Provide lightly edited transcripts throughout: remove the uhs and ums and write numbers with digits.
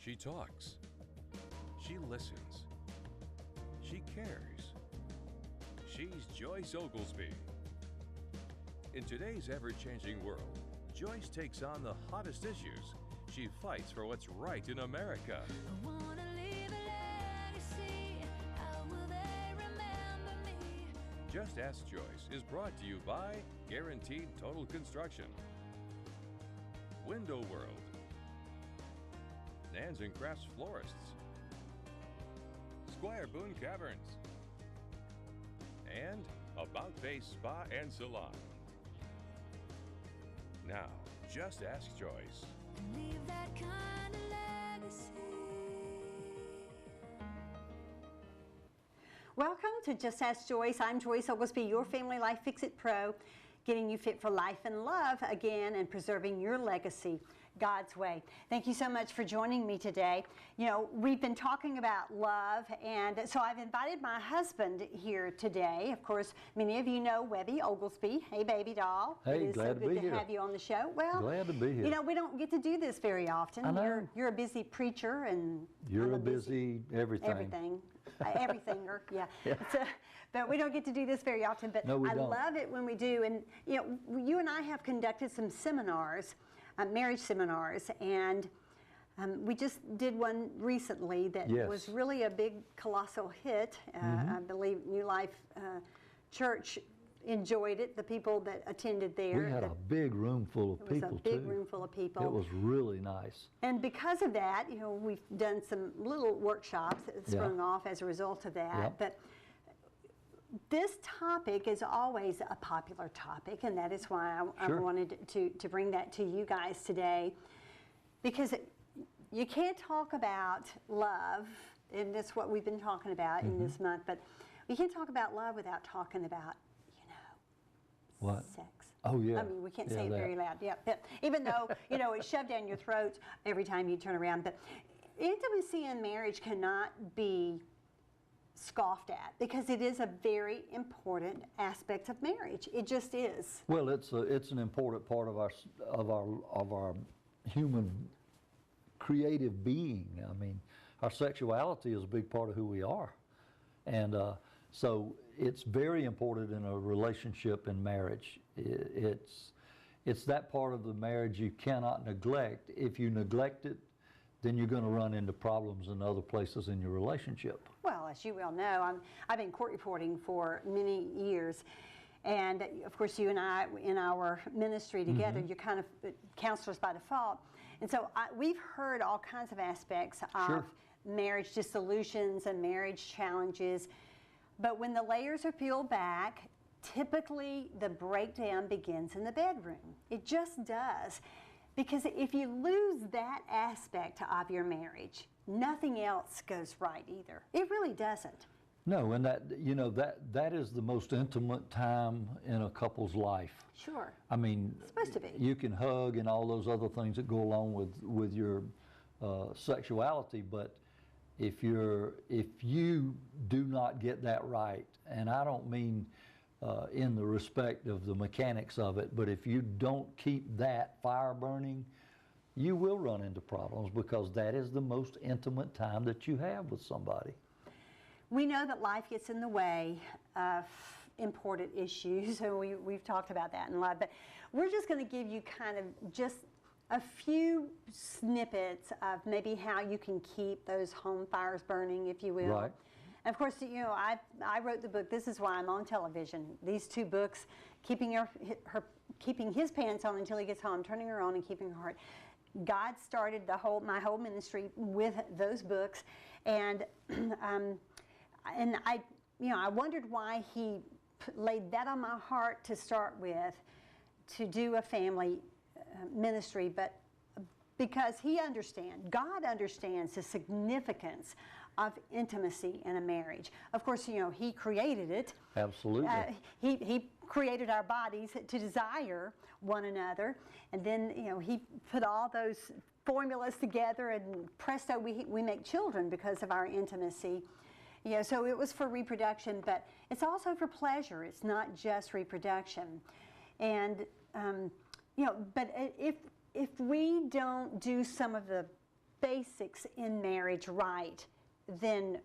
She talks. She listens. She cares. She's Joyce Oglesby. In today's ever-changing world, Joyce takes on the hottest issues. She fights for what's right in America. I wanna leave a legacy. How will they remember me? Just Ask Joyce is brought to you by Guaranteed Total Construction, Window World, Nans and Crafts Florists, Squire Boone Caverns, and About Face Spa and Salon. Now, Just Ask Joyce. And leave that kind of legacy. Welcome to Just Ask Joyce. I'm Joyce Oglesby, your Family Life Fix-It Pro, getting you fit for life and love again and preserving your legacy God's way. Thank you so much for joining me today. You know, we've been talking about love, and so I've invited my husband here today. Of course, many of you know Webby Oglesby. Hey, baby doll. Hey, it is glad so to be good to here. have you on the show. Well, Glad to be here. You know, we don't get to do this very often. I know. You're a busy preacher, and You're I'm a busy everything. Everything, yeah. Yeah. So, but we don't get to do this very often, but No, we I don't. love it when we do. And you know, you and I have conducted some seminars, marriage seminars, and we just did one recently that Yes. was really a big, colossal hit. I believe New Life Church enjoyed it, the people that attended there. We had a big room full of It was people, a big too. room full of people. It was really nice. And because of that, you know, we've done some little workshops that sprung off as a result of that. Yep. But this topic is always a popular topic, and that is why I Sure. wanted to bring that to you guys today. Because you can't talk about love, and that's what we've been talking about in this month, but you can't talk about love without talking about, you know, What? sex. Oh, yeah. I mean, we can't Yeah, say it that. very loud. Yeah. But even though, you know, it's shoved down your throat every time you turn around. But intimacy in marriage cannot be scoffed at because it is a very important aspect of marriage. It just is. Well, it's an important part of our human creative being. I mean, our sexuality is a big part of who we are, and so it's very important in a relationship in marriage. It's that part of the marriage you cannot neglect. If you neglect it, then you're going to run into problems in other places in your relationship. Well, as you well know, I've been court reporting for many years. And of course, you and I, in our ministry together, you're kind of counselors by default. And so we've heard all kinds of aspects of Sure. marriage dissolutions and marriage challenges. But when the layers are peeled back, typically the breakdown begins in the bedroom. It just does. Because if you lose that aspect of your marriage, nothing else goes right either. It really doesn't. No, and that is the most intimate time in a couple's life. Sure. I mean, It's supposed to be. You can hug and all those other things that go along with your sexuality, but if you do not get that right, and I don't mean in the respect of the mechanics of it, but if you don't keep that fire burning, you will run into problems because that is the most intimate time that you have with somebody. We know that life gets in the way of important issues, and we've talked about that in life, but we're just going to give you kind of just a few snippets of maybe how you can keep those home fires burning, if you will. Right. And of course, you know, I wrote the book, This Is Why I'm on Television. These two books, keeping his pants on until he gets home, turning her on and keeping her heart. God started my whole ministry with those books, and I wondered why he laid that on my heart to start with, to do a family ministry, but because God understands the significance of intimacy in a marriage. Of course, you know, he created it. Absolutely. He created our bodies to desire one another, and then, you know, he put all those formulas together, and presto, we make children because of our intimacy. You know, so it was for reproduction, but it's also for pleasure. It's not just reproduction. And you know, but if we don't do some of the basics in marriage right, then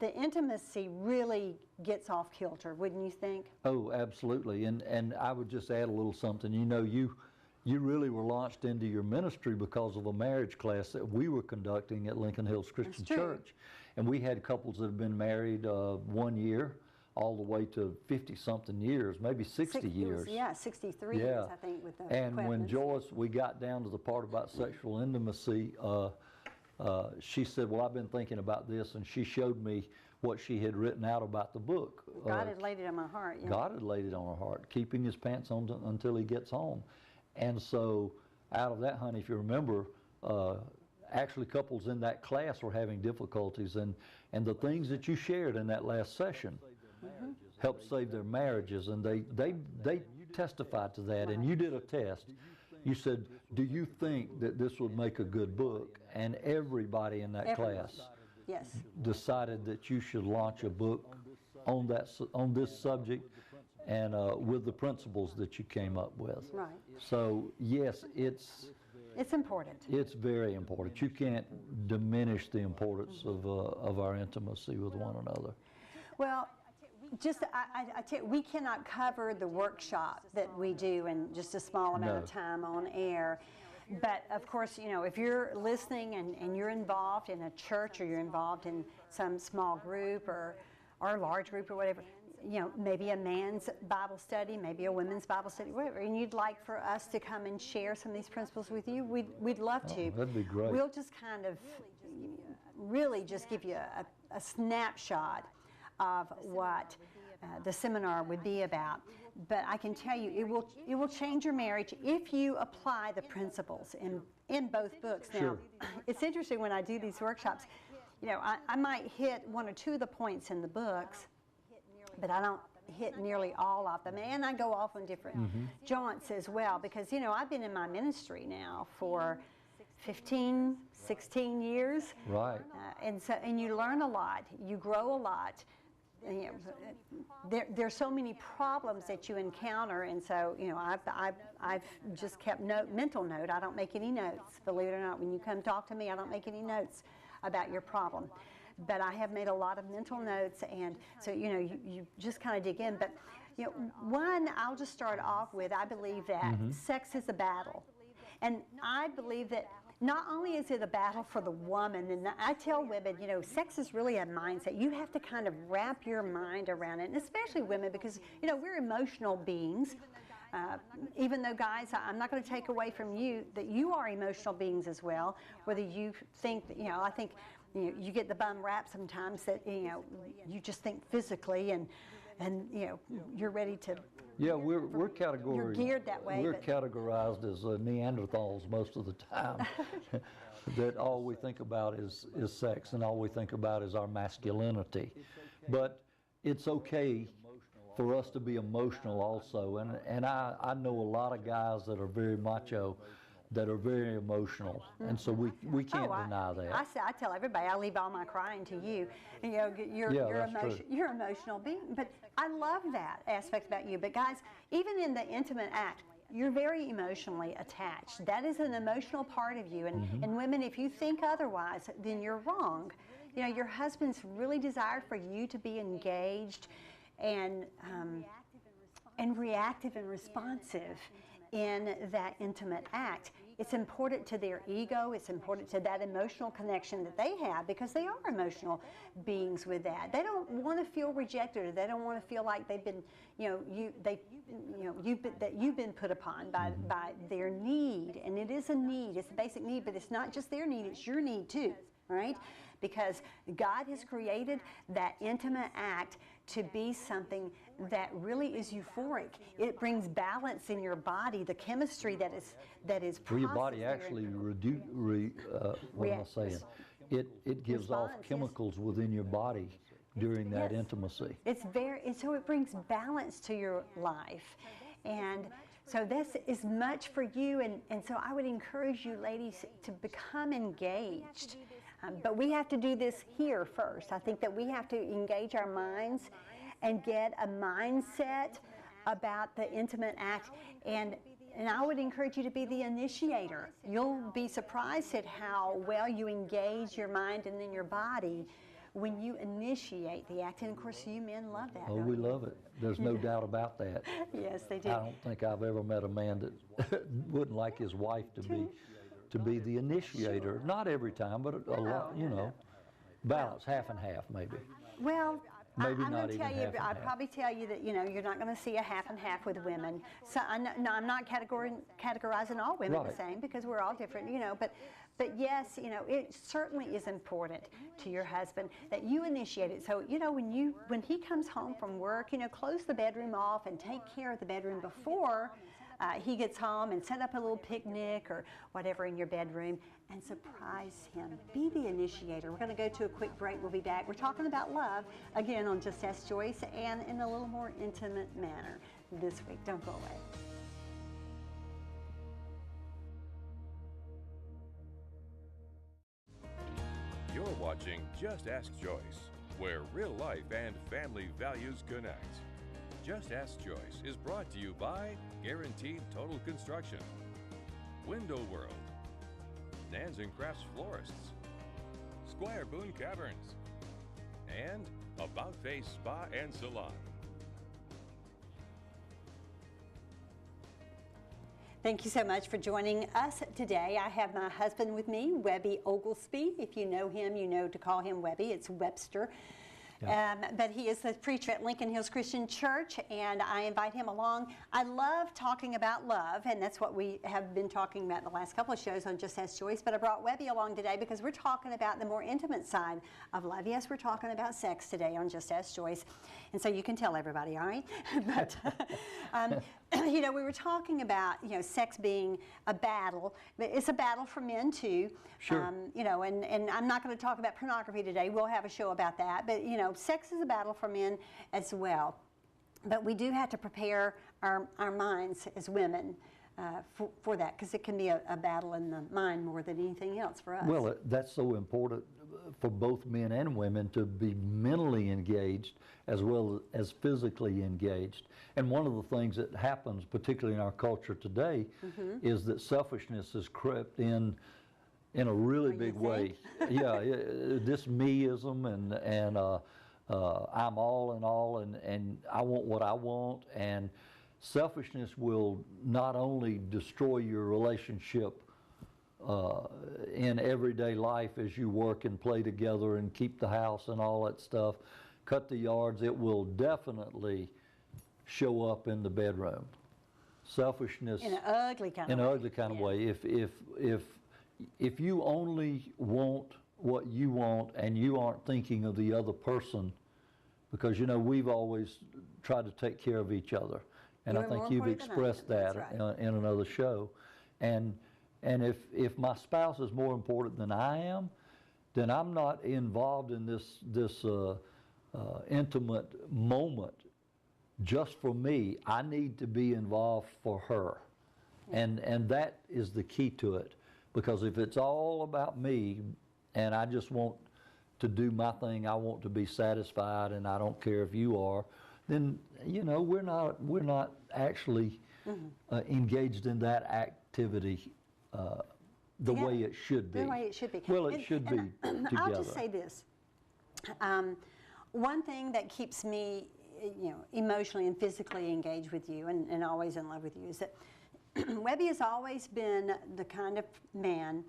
the intimacy really gets off kilter, wouldn't you think? Oh, absolutely. And I would just add a little something. You know, you really were launched into your ministry because of a marriage class that we were conducting at Lincoln Hills Christian That's true. Church. And we had couples that have been married 1 year all the way to 50-something years, maybe 60 years. Yeah, 63 years, I think, with the And when Quebners. Joyce, we got down to the part about sexual intimacy, she said, well, I've been thinking about this, and she showed me what she had written out about the book. God had laid it on my heart. Yeah. God had laid it on her heart, keeping his pants on until he gets home. And so out of that, honey, if you remember, actually couples in that class were having difficulties, and the things that you shared in that last session helped save their marriages, and they testified to that. And you did a test. You said, do you think that this would make a good book? And everybody in that class Yes. decided that you should launch a book on this subject, and with the principles that you came up with. Right. So yes, it's important. It's very important. You can't diminish the importance of our intimacy with one another. Well, just I tell you, we cannot cover the workshop that we do in just a small amount of time on air. But of course, you know, if you're listening and you're involved in a church, or you're involved in some small group or a large group or whatever, you know, maybe a man's Bible study, maybe a women's Bible study, whatever, and you'd like for us to come and share some of these principles with you, we'd love to. That'd be great. We'll just kind of really just give you a snapshot of what the seminar would be about. But I can tell you, it will change your marriage if you apply the principles in both books. Now, Sure. It's interesting when I do these workshops, you know, I might hit one or two of the points in the books, but I don't hit nearly all of them. And I go off on different jaunts as well, because, you know, I've been in my ministry now for 15, 16 years. Right. And you learn a lot, you grow a lot. And, you know, there's so many problems that you encounter, and so, you know, I've just kept mental note. I don't make any notes, believe it or not. When you come talk to me, I don't make any notes about your problem, but I have made a lot of mental notes, and so, you know, you just kind of dig in. But, you know, one, I'll just start off with, I believe that sex is a battle, and I believe that not only is it a battle for the woman, and I tell women, you know, sex is really a mindset. You have to kind of wrap your mind around it, and especially women, because, you know, we're emotional beings. Even though, guys, I'm not going to take away from you that you are emotional beings as well. Whether you think, you know, I think, you know, you get the bum rap sometimes that, you know, you just think physically, and you know, you're ready to. Yeah, we're categorized. You're geared that way. We're categorized as Neanderthals most of the time. That all we think about is sex, and all we think about is our masculinity. But it's okay for us to be emotional also, and I know a lot of guys that are very macho, that are very emotional, and so we can't deny that. I tell everybody, I leave all my crying to you. And, you know, you're an emotional being, but I love that aspect about you. But guys, even in the intimate act, you're very emotionally attached. That is an emotional part of you, and women, if you think otherwise, then you're wrong. You know, your husband's really desired for you to be engaged and reactive and responsive in that intimate act. It's important to their ego, it's important to that emotional connection that they have, because they are emotional beings with that. They don't want to feel rejected, or they don't want to feel like they've been, you know, you've been put upon by their need. And it is a need, it's a basic need, but it's not just their need, it's your need too, right? Because God has created that intimate act to be something that really is euphoric. It brings balance in your body, the chemistry that is Well, your body actually what am I saying? It gives off chemicals within your body during that intimacy. So it brings balance to your life. And so this is much for you, and so I would encourage you ladies to become engaged. But we have to do this here first. I think that we have to engage our minds and get a mindset about the intimate act. And And I would encourage you to be the initiator. You'll be surprised at how well you engage your mind and then your body when you initiate the act. And of course, you men love that. Oh, don't we you? love it. There's no doubt about that. Yes, they do. I don't think I've ever met a man that wouldn't like his wife to be the initiator. Not every time, but a lot, you know. Balance, half and half, maybe. Well, Maybe I'm not going to tell even you, half and I'd half. probably tell you that, you're not going to see a half and half with women. So I'm not categorizing all women the Right. same, because we're all different, but yes, it certainly is important to your husband that you initiate it. So, when he comes home from work, close the bedroom off and take care of the bedroom before he gets home, and set up a little picnic or whatever in your bedroom and surprise him. Be the initiator. We're going to go to a quick break. We'll be back. We're talking about love again on Just Ask Joyce, and in a little more intimate manner this week. Don't go away. You're watching Just Ask Joyce, where real life and family values connect. Just Ask Joyce is brought to you by Guaranteed Total Construction, Window World, Nans and Crafts Florists, Squire Boone Caverns, and About Face Spa and Salon. Thank you so much for joining us today. I have my husband with me, Webby Oglesby. If you know him, you know to call him Webby. It's Webster. Yeah. But he is the preacher at Lincoln Hills Christian Church, and I invite him along. I love talking about love, and that's what we have been talking about the last couple of shows on Just Ask Joyce, but I brought Webby along today because we're talking about the more intimate side of love. Yes, we're talking about sex today on Just Ask Joyce, and so you can tell everybody, all right? But, we were talking about, sex being a battle. It's a battle for men, too. Sure. And I'm not going to talk about pornography today. We'll have a show about that. But, sex is a battle for men as well. But we do have to prepare our minds as women for that, because it can be a battle in the mind more than anything else for us. Well, that's so important for both men and women to be mentally engaged as well as physically engaged. And one of the things that happens, particularly in our culture today, is that selfishness has crept in a really big way. Yeah, this meism and I'm all in all, and I want what I want, and selfishness will not only destroy your relationship in everyday life as you work and play together and keep the house and all that stuff, cut the yards, it will definitely show up in the bedroom. Selfishness in an ugly kind of way. In an ugly kind of way. If you only want what you want and you aren't thinking of the other person, because we've always tried to take care of each other, and I think you've expressed that in another show. And if my spouse is more important than I am, then I'm not involved in this intimate moment just for me. I need to be involved for her. And that is the key to it. Because if it's all about me and I just want to do my thing, I want to be satisfied, and I don't care if you are, then we're not actually engaged in that activity the way it should be. The way it should be. Well, it should be together. I'll just say this. One thing that keeps me, emotionally and physically engaged with you and always in love with you is that Webby has always been the kind of man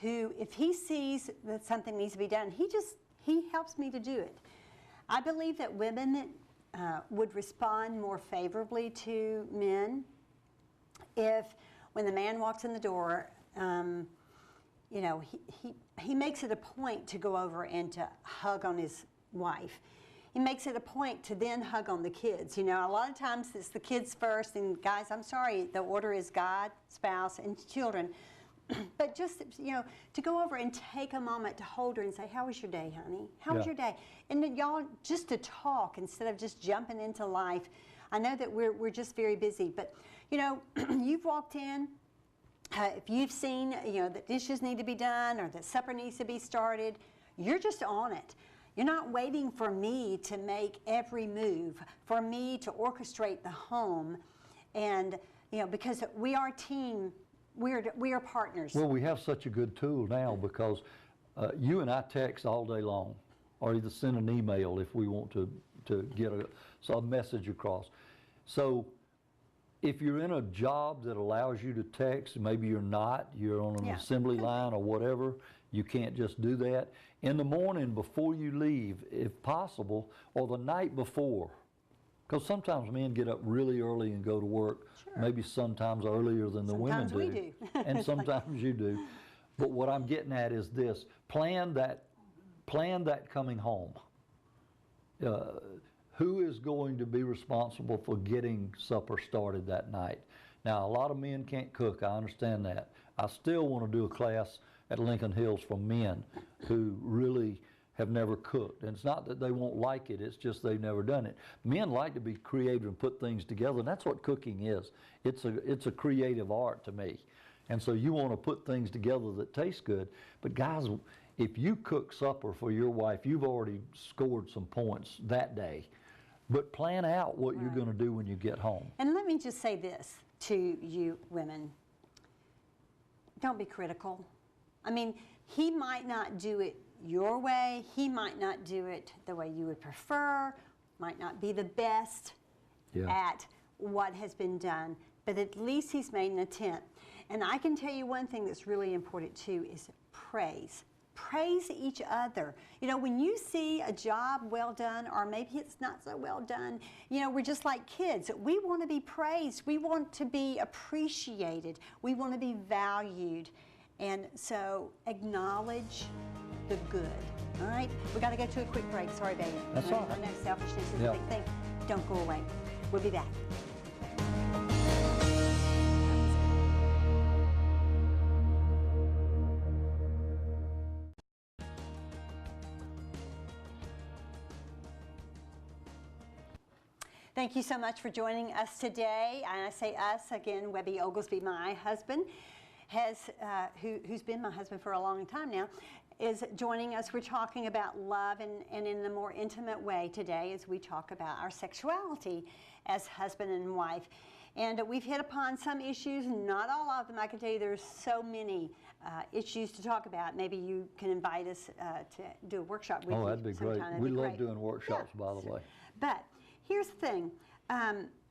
who, if he sees that something needs to be done, he helps me to do it. I believe that women would respond more favorably to men if, when the man walks in the door, he makes it a point to go over and to hug on his wife. He makes it a point to then hug on the kids. A lot of times it's the kids first, and guys, I'm sorry, the order is God, spouse, and children. But just, to go over and take a moment to hold her and say, how was your day, honey? How was your day? And then y'all, just to talk instead of just jumping into life. I know that we're just very busy, but, you've walked in, if you've seen, that dishes need to be done or that supper needs to be started, you're just on it. You're not waiting for me to make every move, for me to orchestrate the home and You know, because we are a team, we are partners. Well, we have such a good tool now because you and I text all day long, or either send an email if we want to get a message across. So if you're in a job that allows you to text, maybe you're not, you're on an assembly line or whatever, you can't just do that. In the morning before you leave, if possible, or the night before, because sometimes men get up really early and go to work, maybe sometimes earlier than the women do. Sometimes we do. And sometimes you do. But what I'm getting at is this: plan that coming home. Who is going to be responsible for getting supper started that night? Now, a lot of men can't cook, I understand that. I still want to do a class at Lincoln Hills for men who really have never cooked. And it's not that they won't like it, it's just they've never done it. Men like to be creative and put things together, and that's what cooking is. It's a creative art to me. And so you want to put things together that taste good. But guys, if you cook supper for your wife, you've already scored some points that day. But plan out what you're going to do when you get home. And let me just say this to you women. Don't be critical. I mean, he might not do it your way. He might not do it the way you would prefer, might not be the best at what has been done, but at least he's made an attempt. And I can tell you one thing that's really important too is praise. Praise each other. You know, when you see a job well done, or maybe it's not so well done, you know, we're just like kids. We want to be praised. We want to be appreciated. We want to be valued. And so acknowledge the good. All right? We got to go to a quick break. Sorry, baby. That's all right. I know selfishness is a big thing. Don't go away. We'll be back. Thank you so much for joining us today. And I say us again, Webby Oglesby, my husband, who's been my husband for a long time now, is joining us. We're talking about love and in a more intimate way today as we talk about our sexuality as husband and wife. And we've hit upon some issues, not all of them. I can tell you there's so many issues to talk about. Maybe you can invite us to do a workshop with you. Oh, that'd be great. We love doing workshops, by the way. But here's the thing.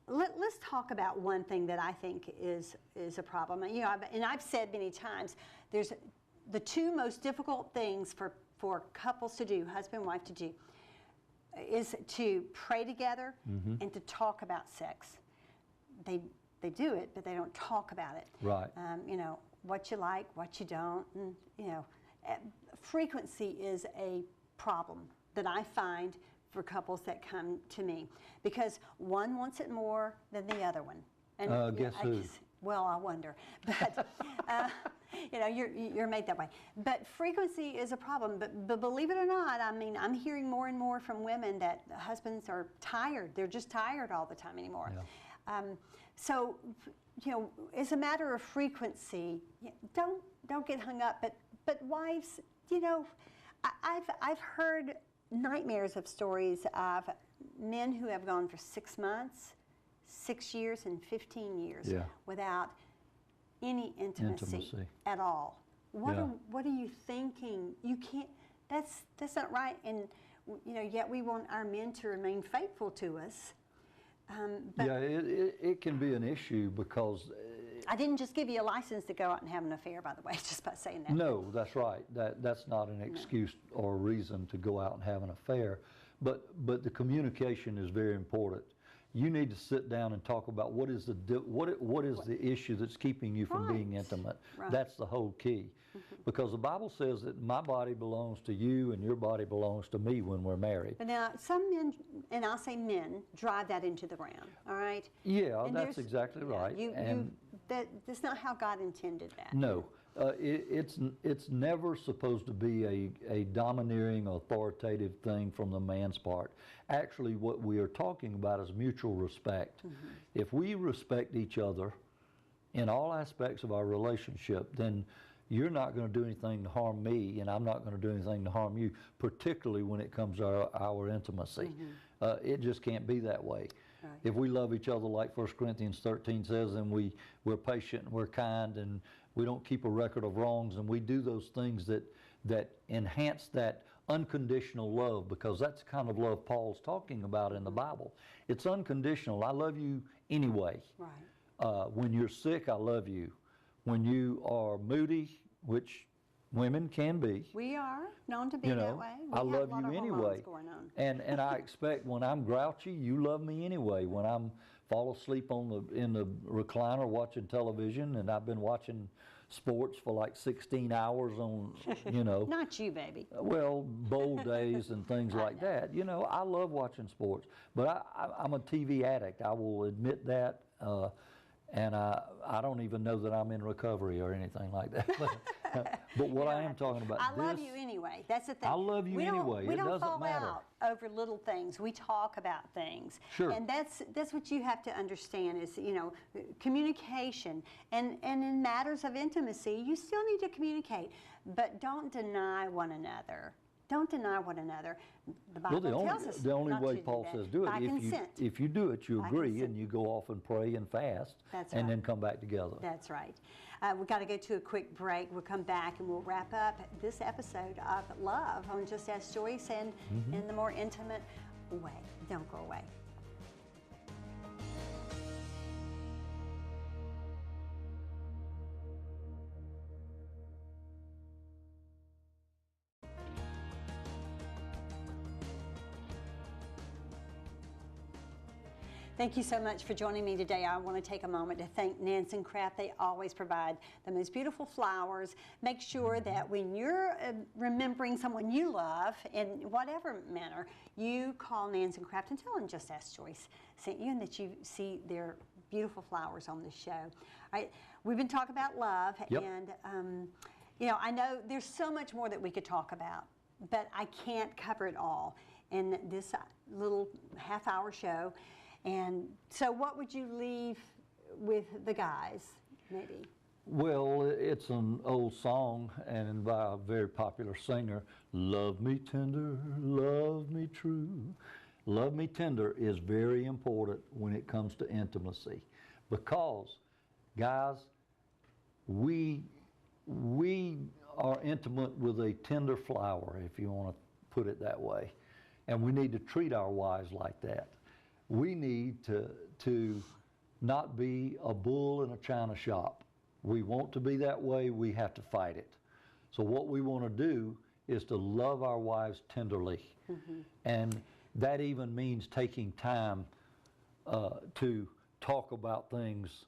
Let's talk about one thing that I think is a problem. You know, and I've said many times, there's the two most difficult things for couples to do, husband and wife to do, is to pray together and to talk about sex. They do it, but they don't talk about it. Right. You know, what you like, what you don't, and, you know, frequency is a problem that I find for couples that come to me, because one wants it more than the other one. And guess who? Well, I wonder, but you know, you're made that way. But frequency is a problem. But believe it or not, I mean, I'm hearing more and more from women that husbands are tired. They're just tired all the time anymore. Yeah. So, you know, it's a matter of frequency. Don't get hung up. But wives, you know, I've heard nightmares of stories of men who have gone for 6 months, 6 years, and 15 years without any intimacy at all. What are you thinking? You can't. That's not right. And you know, yet we want our men to remain faithful to us. But yeah, it can be an issue because I didn't just give you a license to go out and have an affair, by the way, just by saying that. No, that's right. That's not an excuse or reason to go out and have an affair. But the communication is very important. You need to sit down and talk about what is the issue that's keeping you from being intimate. Right. That's the whole key. Because the Bible says that my body belongs to you and your body belongs to me when we're married. But now some men, and I'll say men, drive that into the ground, all right? Yeah, and that's exactly right. That's not how God intended that. No. It's never supposed to be a domineering, authoritative thing from the man's part. Actually, what we are talking about is mutual respect. If we respect each other in all aspects of our relationship, then you're not going to do anything to harm me, and I'm not going to do anything to harm you, particularly when it comes to our intimacy. It just can't be that way. right. If we love each other like 1 Corinthians 13 says, and we're patient and we're kind and we don't keep a record of wrongs, and we do those things that enhance that unconditional love, because that's the kind of love Paul's talking about in the Bible. It's unconditional. I love you anyway. Right. When you're sick, I love you. When you are moody, which women can be. We are known to be You know, that way. We I have love a lot you of anyway. hormones going on. And I expect when I'm grouchy, you love me anyway. When I'm fall asleep in the recliner watching television, and I've been watching sports for like 16 hours on, you know. Not you, baby. Well, bowl days and things like that. You know, I love watching sports, but I'm a TV addict. I will admit that. And I don't even know that I'm in recovery or anything like that. But what I am talking about, I love you anyway. That's the thing. I love you anyway. We It don't doesn't fall matter. out over little things. We talk about things. Sure. And that's what you have to understand is, you know, communication. And in matters of intimacy, you still need to communicate, but don't deny one another. Don't deny one another. The Bible tells us the only not way to Paul do that. says do it, By consent. if you do it, you By agree, consent. and you go off and pray and fast, That's and right. then come back together. That's right. We've got to go to a quick break. We'll come back and we'll wrap up this episode of Love on Just Ask Joyce and in the more intimate way. Don't go away. Thank you so much for joining me today. I want to take a moment to thank Nansen Craft. They always provide the most beautiful flowers. Make sure that when you're remembering someone you love in whatever manner, you call Nansen Craft and tell them Just Ask Joyce sent you and that you see their beautiful flowers on the show. All right, we've been talking about love, Yep. and you know, I know there's so much more that we could talk about, but I can't cover it all in this little half-hour show. And so what would you leave with the guys, maybe? Well, it's an old song and by a very popular singer. Love me tender, love me true. Love me tender is very important when it comes to intimacy, because, guys, we are intimate with a tender flower, if you want to put it that way, and we need to treat our wives like that. We need to not be a bull in a china shop. We want to be that way, we have to fight it. So what we want to do is to love our wives tenderly. And that even means taking time to talk about things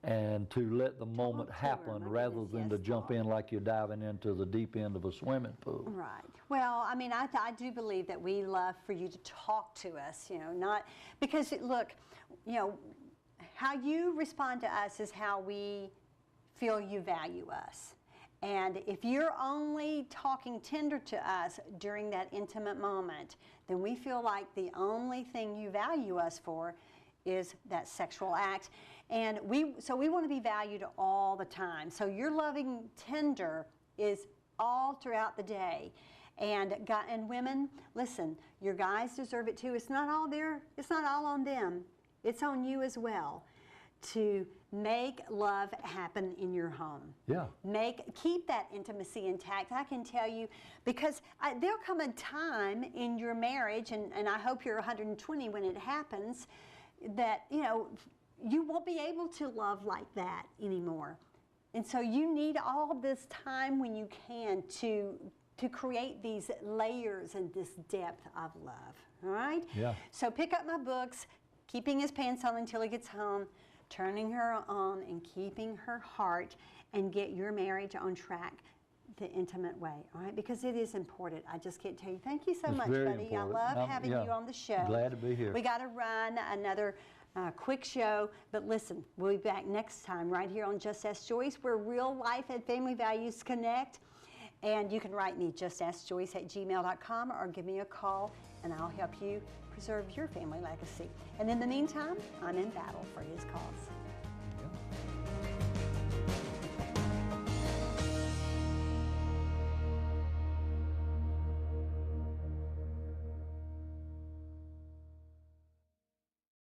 and to let the moment to her, happen my rather goodness, than yes, to jump in like you're diving into the deep end of a swimming pool. Right. Well, I mean, I do believe that we love for you to talk to us, you know, not, because look, you know, how you respond to us is how we feel you value us. And if you're only talking tender to us during that intimate moment, then we feel like the only thing you value us for is that sexual act. And so we want to be valued all the time. So your loving tender is all throughout the day. And women, listen, your guys deserve it too. It's not all on them. It's on you as well to make love happen in your home. Yeah. Keep that intimacy intact. I can tell you, because there'll come a time in your marriage, and I hope you're 120 when it happens, that, you know, you won't be able to love like that anymore. And so you need all this time when you can to create these layers and this depth of love, all right? Yeah. So pick up my books, Keeping His Pants On Until He Gets Home, Turning Her On and Keeping Her Heart, and get your marriage on track the intimate way, all right? Because it is important. I just can't tell you. Thank you so It's much, very buddy. important. I love having you on the show. Glad to be here. We got to run another quick show, but listen, we'll be back next time right here on Just Ask Joyce, where real life and family values connect. And you can write me, justaskjoyce@gmail.com, or give me a call, and I'll help you preserve your family legacy. And in the meantime, I'm in battle for his cause.